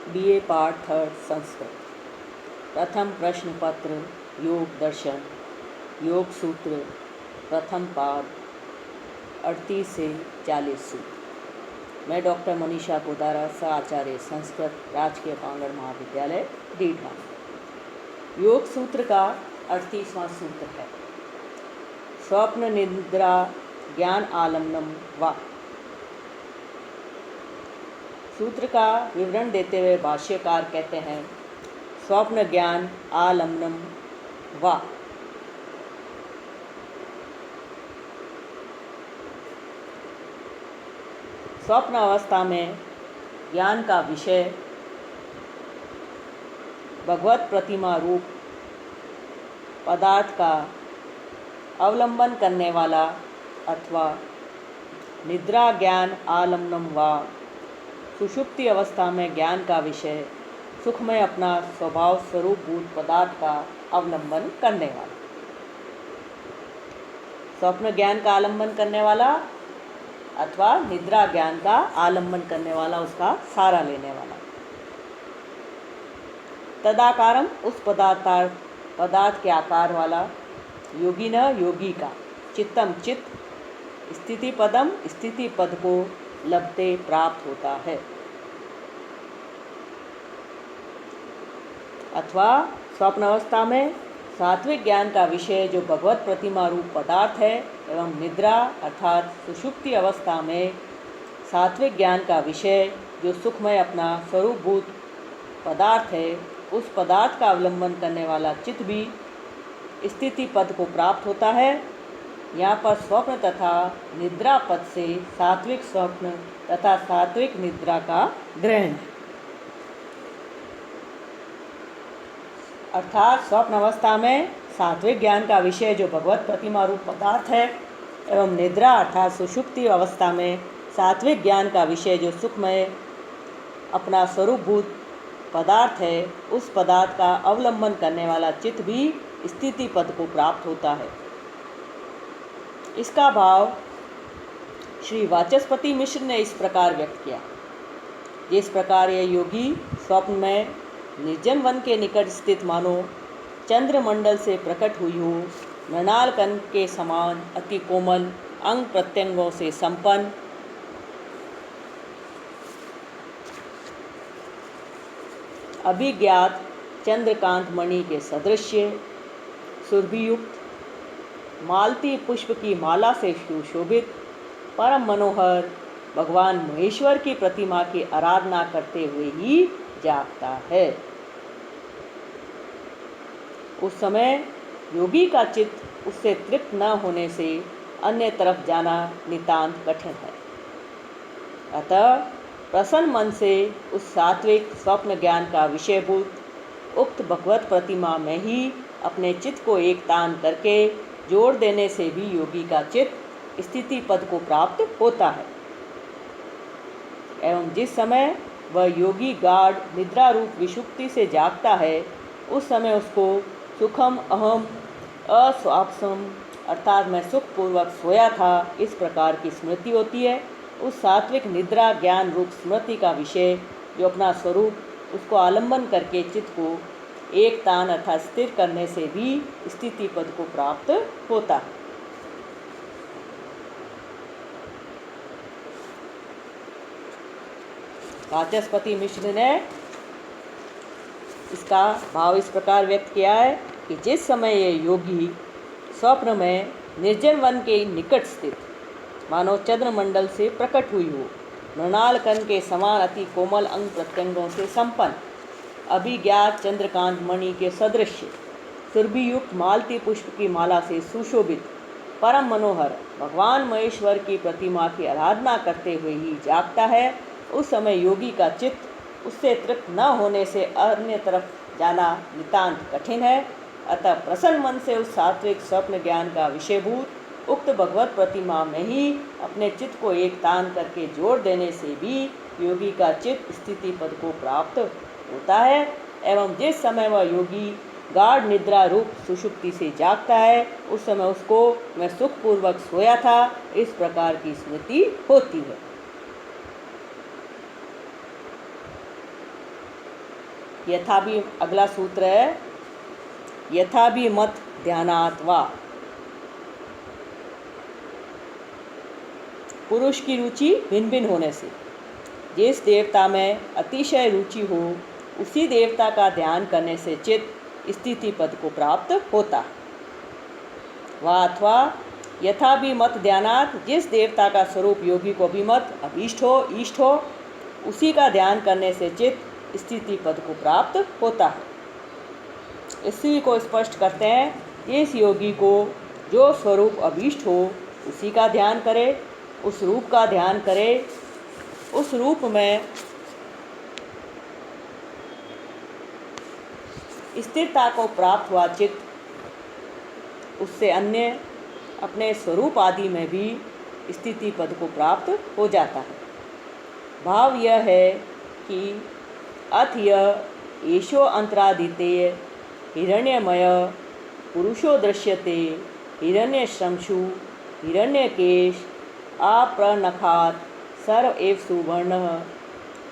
BA part third Sanskrit. प्रथम प्रश्न पत्र योग दर्शन योग सूत्र प्रथम पाद 38 से 40 सूत्र। मैं डॉक्टर मनीषा पोदारा, सह आचार्य संस्कृत, राजकीय पांगड़ महाविद्यालय डीढ़ा। योग सूत्र का 38वां सूत्र है स्वप्न निद्रा ज्ञान आलम्बनम वा। सूत्र का विवरण देते हुए भाष्यकार कहते हैं स्वप्न ज्ञान आलम्बनम वा। स्वप्न अवस्था में ज्ञान का विषय भगवत प्रतिमा रूप पदार्थ का अवलंबन करने वाला अथवा निद्रा ज्ञान आलम्बनम वा। सुषुप्ति अवस्था में ज्ञान का विषय सुखमय अपना स्वभाव स्वरूप भूत पदार्थ का अवलंबन करने वाला। स्वप्न ज्ञान का आलंबन करने वाला अथवा निद्रा ज्ञान का आलंबन करने वाला, उसका सहारा लेने वाला। तदाकारम उस पदार्थ के आकार वाला, योगी न योगी का, चित्तम चित्त, स्थिति पदम स्थिति पद को लभते प्राप्त होता है। अथवा स्वप्न अवस्था में सात्विक ज्ञान का विषय जो भगवत प्रतिमा रूप पदार्थ है, एवं निद्रा अर्थात सुषुप्ति अवस्था में सात्विक ज्ञान का विषय जो सुखमय अपना स्वरूपभूत पदार्थ है, उस पदार्थ का अवलंबन करने वाला चित्त भी स्थिति पद को प्राप्त होता है। यहाँ पर स्वप्न तथा निद्रा पद से सात्विक स्वप्न तथा सात्विक निद्रा का ग्रहण है। अर्थात स्वप्न अवस्था में सात्विक ज्ञान का विषय जो भगवत प्रतिमा रूप पदार्थ है, एवं निद्रा अर्थात सुषुप्ति अवस्था में सात्विक ज्ञान का विषय जो सुखमय अपना स्वरूपभूत पदार्थ है, उस पदार्थ का अवलंबन करने वाला चित्त भी स्थिति पद को प्राप्त होता है। इसका भाव श्री वाचस्पति मिश्र ने इस प्रकार व्यक्त किया। जिस प्रकार यह योगी स्वप्न में निर्जन वन के निकट स्थित मानो चंद्रमंडल से प्रकट हुई हो, मृणाल कण के समान अति कोमल अंग प्रत्यंगों से संपन्न, अभिज्ञात चंद्रकांत मणि के सदृश्य, सुरभियुक्त मालती पुष्प की माला से सुशोभित, परम मनोहर भगवान महेश्वर की प्रतिमा की आराधना करते हुए ही जागता है। उस समय योगी का चित्त उससे तृप्त न होने से अन्य तरफ जाना नितांत कठिन है। अतः प्रसन्न मन से उस सात्विक स्वप्न ज्ञान का विषयभूत उक्त भगवत प्रतिमा में ही अपने चित्त को एक तान करके जोड़ देने से भी योगी का चित्त स्थिति पद को प्राप्त होता है। एवं जिस समय वह योगी गाढ़ निद्रा रूप विषुप्ति से जागता है, उस समय उसको सुखम अहम अस्वाप्सम अर्थात मैं सुखपूर्वक सोया था, इस प्रकार की स्मृति होती है। उस सात्विक निद्रा ज्ञान रूप स्मृति का विषय जो अपना स्वरूप उसको आलंबन करके चित्त को एक तान अर्थात स्थिर करने से भी स्थिति पद को प्राप्त होता है। वाचस्पति मिश्र ने इसका भाव इस प्रकार व्यक्त किया है कि जिस समय ये योगी स्वप्न में निर्जन वन के निकट स्थित मानो चंद्रमंडल से प्रकट हुई हो, मृणाल कण के समान अति कोमल अंग प्रत्यंगों से संपन्न, अभिज्ञात चंद्रकांत मणि के सदृश्य, सुरभियुक्त मालती पुष्प की माला से सुशोभित, परम मनोहर भगवान महेश्वर की प्रतिमा की आराधना करते हुए ही जागता है, उस समय योगी का चित्त उससे तृप्त न होने से अन्य तरफ जाना नितांत कठिन है। अतः प्रसन्न मन से उस सात्विक स्वप्न ज्ञान का विषयभूत उक्त भगवत प्रतिमा में ही अपने चित्त को एक तान करके जोड़ देने से भी योगी का चित्त स्थिति पद को प्राप्त होता है। एवं जिस समय वह योगी गाढ़ निद्रा रूप सुषुप्ति से जागता है, उस समय उसको मैं सुखपूर्वक सोया था, इस प्रकार की स्मृति होती है। यथा भी अगला सूत्र है यथा भी मत ध्यानात् वा। पुरुष की रुचि भिन्न भिन्न होने से जिस देवता में अतिशय रुचि हो उसी देवता का ध्यान करने से चित्त स्थिति पद को प्राप्त होता है। वा अथवा यथा भी मत ध्यानात्, जिस देवता का स्वरूप योगी को अभिमत अभीष्ट हो इष्ट हो उसी का ध्यान करने से चित्त स्थिति पद को प्राप्त होता है। इसी को स्पष्ट करते हैं, इस योगी को जो स्वरूप अभीष्ट हो उसी का ध्यान करे, उस रूप का ध्यान करे, उस रूप में स्थिरता को प्राप्त हुआ चित्त उससे अन्य अपने स्वरूप आदि में भी स्थिति पद को प्राप्त हो जाता है। भाव यह है कि अथ यह एषो अंतरादितेय हिरण्यमय पुरुषो दृश्यते हिरण्यश्रमशु हिरण्यकेश अप्रणखात् सर्व एव सुवर्णः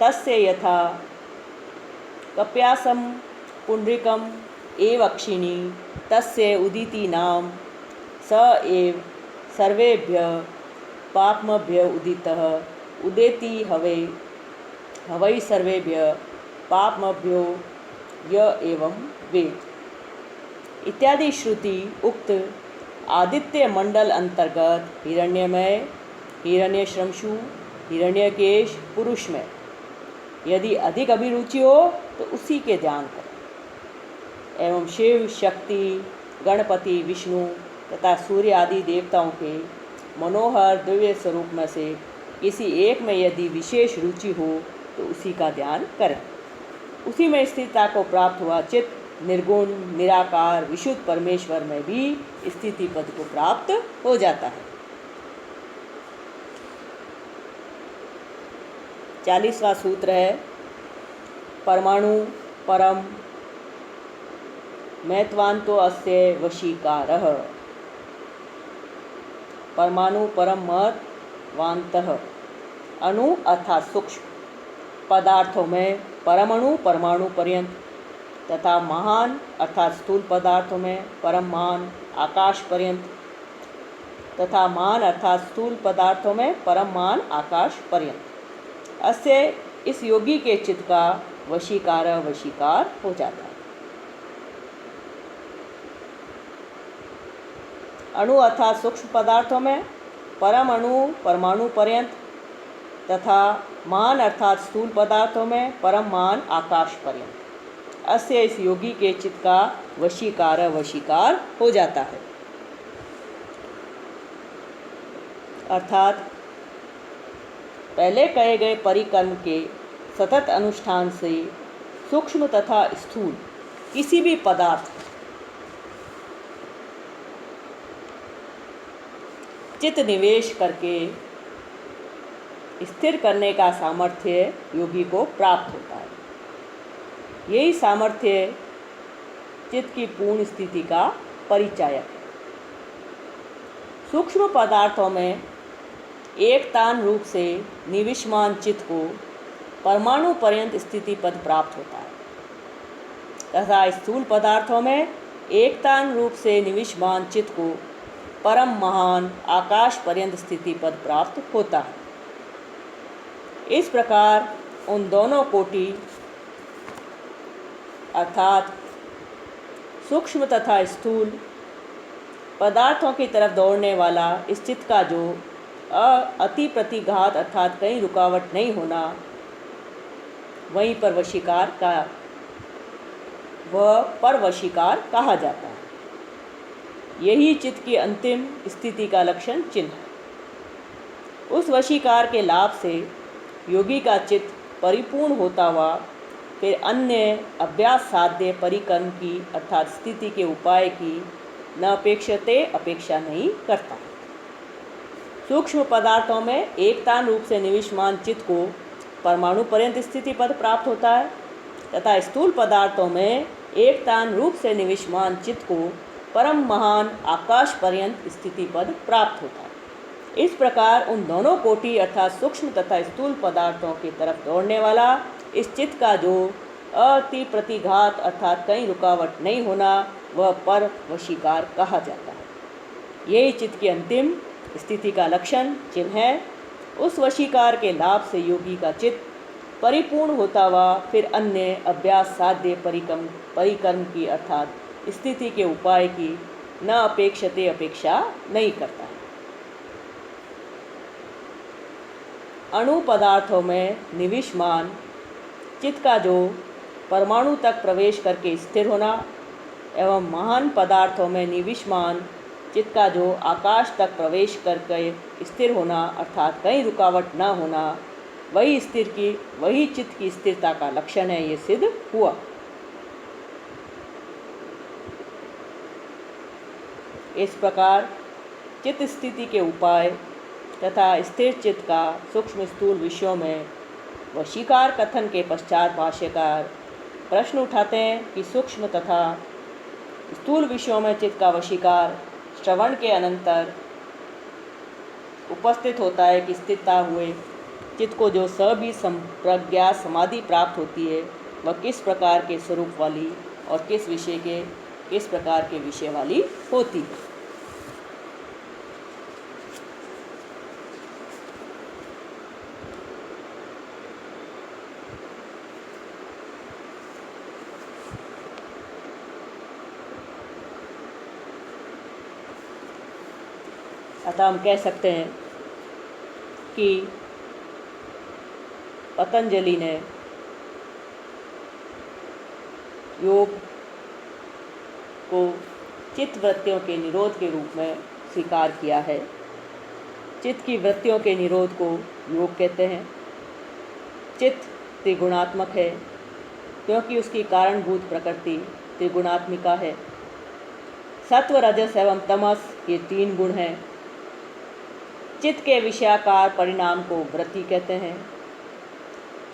तस्य यथा कप्यासं पुंड्रिकम् एव अक्षिणी तस्य उदिति नाम स एव सर्वेभ्यः पाप्मभ्यः उदितः उदेति हवै सर्वेभ्यः पाप्मभ्यो य एवं वेद इत्यादि श्रुति उक्त आदित्य मंडल अंतर्गत हिरण्यमय हिरण्यश्रमशु हिरण्यकेश पुरुष में यदि अधिक अभिरुचि हो तो उसी के ध्यान करें एवं शिव शक्ति गणपति विष्णु तथा सूर्य आदि देवताओं के मनोहर दिव्य स्वरूप में से किसी एक में यदि विशेष रुचि हो तो उसी का ध्यान करें। उसी में स्थिरता को प्राप्त हुआ चित्त निर्गुण निराकार विशुद्ध परमेश्वर में भी स्थिति पद को प्राप्त हो जाता है। 40वां सूत्र है परमाणु परम महत्वान्तो अस्य वशीकारः। परमाणु परम महत्वान्तः अणु अर्थात सूक्ष्म पदार्थों में परमाणु परमाणु पर्यंत तथा महान अर्थात स्थूल पदार्थों में परम महान आकाश पर्यंत तथा महान अर्थात स्थूल पदार्थों में परम महान आकाश पर्यंत। अस्य इस योगी के चित्त का वशीकार हो जाता है। अणु अर्थात सूक्ष्म पदार्थों में परम अणु परमाणु पर्यंत तथा महान अर्थात स्थूल पदार्थों में परम महान आकाश पर्यंत। अस्य इस योगी के चित्त का वशीकार हो जाता है। अर्थात पहले कहे गए परिकर्म के सतत अनुष्ठान से सूक्ष्म तथा स्थूल किसी भी पदार्थ चित्त निवेश करके स्थिर करने का सामर्थ्य योगी को प्राप्त होता है। यही सामर्थ्य चित्त की पूर्ण स्थिति का परिचायक है। सूक्ष्म पदार्थों में एकतान रूप से निविष्मान चित्त को परमाणु पर्यंत स्थिति पद प्राप्त होता है तथा स्थूल पदार्थों में एकतान रूप से निविष्मान चित्त को परम महान आकाश पर्यंत स्थिति पद प्राप्त होता है। इस प्रकार उन दोनों कोटि अर्थात सूक्ष्म तथा स्थूल पदार्थों की तरफ दौड़ने वाला इस चित्त का जो अति प्रतिघात अर्थात कहीं रुकावट नहीं होना वहीं पर वशीकार का वह परवशीकार कहा जाता है। यही चित्त की अंतिम स्थिति का लक्षण चिन्ह है। उस वशीकार के लाभ से योगी का चित्त परिपूर्ण होता हुआ फिर अन्य अभ्यास साध्य परिकर्म की अर्थात स्थिति के उपाय की न अपेक्षा नहीं करता। सूक्ष्म पदार्थों में एकतान रूप से निविष्मान चित्त को परमाणु पर्यंत स्थिति पद प्राप्त होता है तथा स्थूल पदार्थों में एकतान रूप से निविष्मान चित्त को परम महान आकाश पर्यंत स्थिति पद प्राप्त होता है। इस प्रकार उन दोनों कोटि अर्थात सूक्ष्म तथा स्थूल पदार्थों की तरफ दौड़ने वाला इस चित्त का जो अति प्रतिघात अर्थात कहीं रुकावट नहीं होना, वह पर वशीकार कहा जाता है। यही चित्त की अंतिम स्थिति का लक्षण चिन्ह है। उस वशीकार के लाभ से योगी का चित्त परिपूर्ण होता हुआ फिर अन्य अभ्यास साध्य परिकर्म की अर्थात स्थिति के उपाय की न अपेक्षते अपेक्षा नहीं करता है। अणु पदार्थों में निविष्मान चित्त का जो परमाणु तक प्रवेश करके स्थिर होना एवं महान पदार्थों में निविष्मान चित्त का जो आकाश तक प्रवेश करके स्थिर होना अर्थात कहीं रुकावट न होना, वही चित्त की स्थिरता का लक्षण है, ये सिद्ध हुआ। इस प्रकार चित्त स्थिति के उपाय तथा स्थिर चित्त का सूक्ष्म स्थूल विषयों में वशीकार कथन के पश्चात भाष्यकार प्रश्न उठाते हैं कि सूक्ष्म तथा स्थूल विषयों में चित्त का वशीकार श्रवण के अनंतर उपस्थित होता है कि स्थिरता हुए चित्त को जो सभी संप्रज्ञा समाधि प्राप्त होती है, वह किस प्रकार के स्वरूप वाली और किस प्रकार के विषय वाली होती है। अतः हम कह सकते हैं कि पतंजलि ने योग को चित्त वृत्तियों के निरोध के रूप में स्वीकार किया है। चित्त की वृत्तियों के निरोध को योग कहते हैं। चित्त त्रिगुणात्मक है क्योंकि उसकी कारणभूत प्रकृति त्रिगुणात्मिका है। सत्व, रजस एवं तमस ये 3 गुण हैं। चित्त के विषयाकार परिणाम को वृत्ति कहते हैं।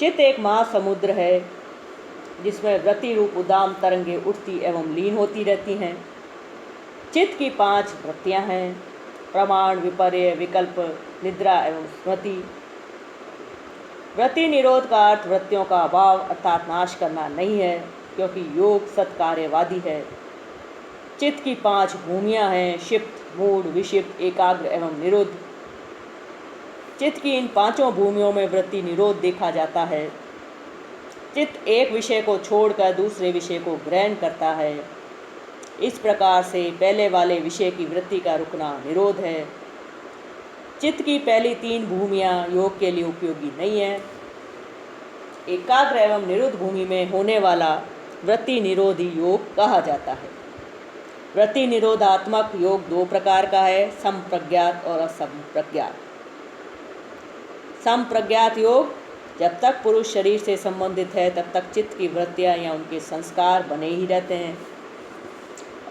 चित्त एक महासमुद्र है जिसमें वृत्ति रूप उदाम तरंगे उठती एवं लीन होती रहती हैं। चित्त की 5 वृत्तियां हैं: प्रमाण, विपर्य, विकल्प, निद्रा एवं स्मृति। वृत्ति निरोध का अर्थ वृत्तियों का अभाव अर्थात नाश करना नहीं है, क्योंकि योग सत्कार्यवादी है। चित्त की 5 भूमियां हैं: क्षिप्त, मूढ़, विक्षिप्त, एकाग्र एवं निरुद्ध। चित्त की इन 5 भूमियों में वृत्ति निरोध देखा जाता है। चित्त एक विषय को छोड़कर दूसरे विषय को ग्रहण करता है। इस प्रकार से पहले वाले विषय की वृत्ति का रुकना निरोध है। चित्त की पहली 3 भूमियां योग के लिए उपयोगी नहीं है। एकाग्र एवं निरुद्ध भूमि में होने वाला वृत्ति निरोधी योग कहा जाता है। वृत्ति निरोधात्मक योग 2 प्रकार का है: संप्रज्ञात और असंप्रज्ञात। संप्रज्ञात योग जब तक पुरुष शरीर से संबंधित है तब तक चित्त की वृत्तियां या उनके संस्कार बने ही रहते हैं।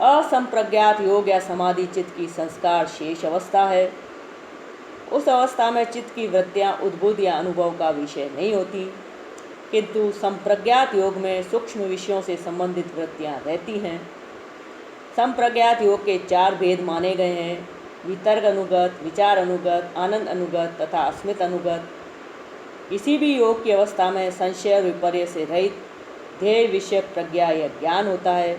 असंप्रज्ञात योग या समाधि चित्त की संस्कार शेष अवस्था है। उस अवस्था में चित्त की वृत्तियां उद्बुद्ध या अनुभव का विषय नहीं होती, किंतु संप्रज्ञात योग में सूक्ष्म विषयों से संबंधित वृत्तियां रहती हैं। संप्रज्ञात योग के 4 भेद माने गए हैं: वितर्क अनुगत, विचार अनुगत, आनंद अनुगत तथा अस्मित अनुगत। किसी भी योग की अवस्था में संशय और विपर्य से रहित ध्येय विषय प्रज्ञा या ज्ञान होता है।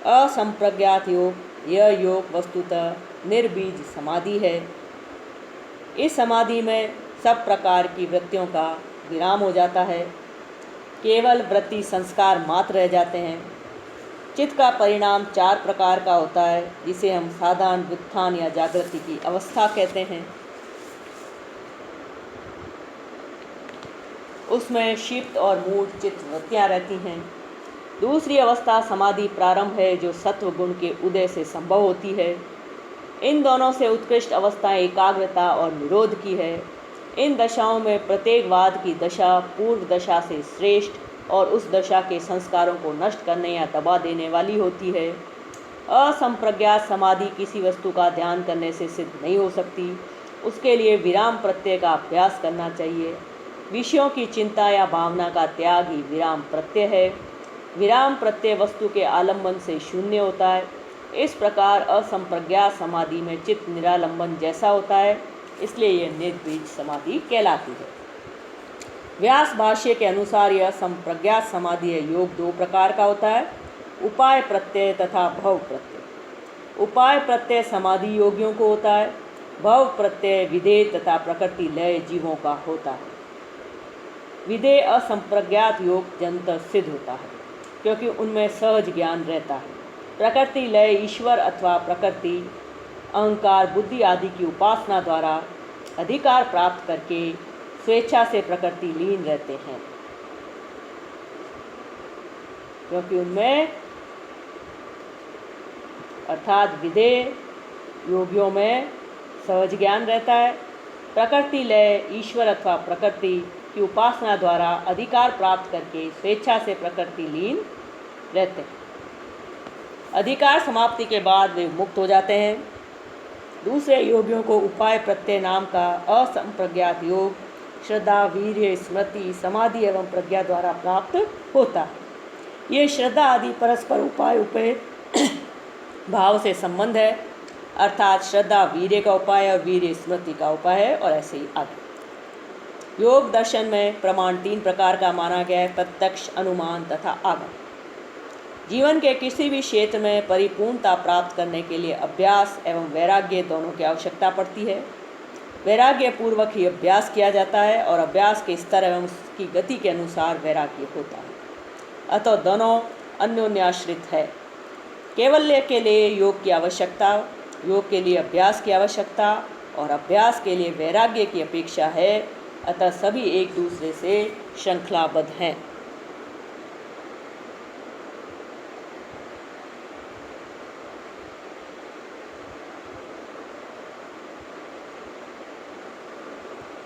असंप्रज्ञात योग, यह योग वस्तुतः निर्बीज समाधि है। इस समाधि में सब प्रकार की वृत्तियों का विराम हो जाता है, केवल वृत्ति संस्कार मात्र रह जाते हैं। चित्त का परिणाम 4 प्रकार का होता है, जिसे हम साधारण व्युत्थान या जागृति की अवस्था कहते हैं। उसमें क्षिप्त और मूढ़ चित्त वृत्तियाँ रहती हैं। दूसरी अवस्था समाधि प्रारंभ है, जो सत्व गुण के उदय से संभव होती है। इन दोनों से उत्कृष्ट अवस्था एकाग्रता और निरोध की है। इन दशाओं में प्रत्येक वाद की दशा पूर्व दशा से श्रेष्ठ और उस दशा के संस्कारों को नष्ट करने या दबा देने वाली होती है। असंप्रज्ञात समाधि किसी वस्तु का ध्यान करने से सिद्ध नहीं हो सकती। उसके लिए विराम प्रत्यय का अभ्यास करना चाहिए। विषयों की चिंता या भावना का त्याग ही विराम प्रत्यय है। विराम प्रत्यय वस्तु के आलंबन से शून्य होता है। इस प्रकार असंप्रज्ञात समाधि में चित्त निरालंबन जैसा होता है, इसलिए यह निर्बीज समाधि कहलाती है। व्यास भाष्य के अनुसार यह संप्रज्ञात समाधि योग दो प्रकार का होता है, उपाय प्रत्यय तथा भव प्रत्यय। उपाय प्रत्यय समाधि योगियों को होता है, भव प्रत्यय विधेय तथा प्रकृति लय जीवों का होता है। विधेय असंप्रज्ञात योग जनता सिद्ध होता है क्योंकि उनमें सहज ज्ञान रहता है। प्रकृति लय ईश्वर अथवा प्रकृति अहंकार बुद्धि आदि की उपासना द्वारा अधिकार प्राप्त करके स्वेच्छा से प्रकृति लीन रहते हैं क्योंकि उनमें अर्थात विधेय योगियों में सहज ज्ञान रहता है। प्रकृति लय ईश्वर अथवा प्रकृति की उपासना द्वारा अधिकार प्राप्त करके स्वेच्छा से प्रकृति लीन रहते हैं। अधिकार समाप्ति के बाद वे मुक्त हो जाते हैं। दूसरे योगियों को उपाय प्रत्यय नाम का असंप्रज्ञात योग श्रद्धा वीर्य स्मृति समाधि एवं प्रज्ञा द्वारा प्राप्त होता है। ये श्रद्धा आदि परस्पर उपाय उपेय भाव से संबंध है, अर्थात श्रद्धा वीर्य का उपाय और वीर्य स्मृति का उपाय है, और ऐसे ही आगे। योग दर्शन में प्रमाण तीन प्रकार का माना गया है, प्रत्यक्ष, अनुमान तथा आगम। जीवन के किसी भी क्षेत्र में परिपूर्णता प्राप्त करने के लिए अभ्यास एवं वैराग्य दोनों की आवश्यकता पड़ती है। वैराग्य पूर्वक ही अभ्यास किया जाता है और अभ्यास के स्तर एवं उसकी गति के अनुसार वैराग्य होता है, अतः दोनों अन्योन्याश्रित है। कैवल्य के लिए योग की आवश्यकता, योग के लिए अभ्यास की आवश्यकता और अभ्यास के लिए वैराग्य की अपेक्षा है, अतः सभी एक दूसरे से श्रृंखलाबद्ध हैं।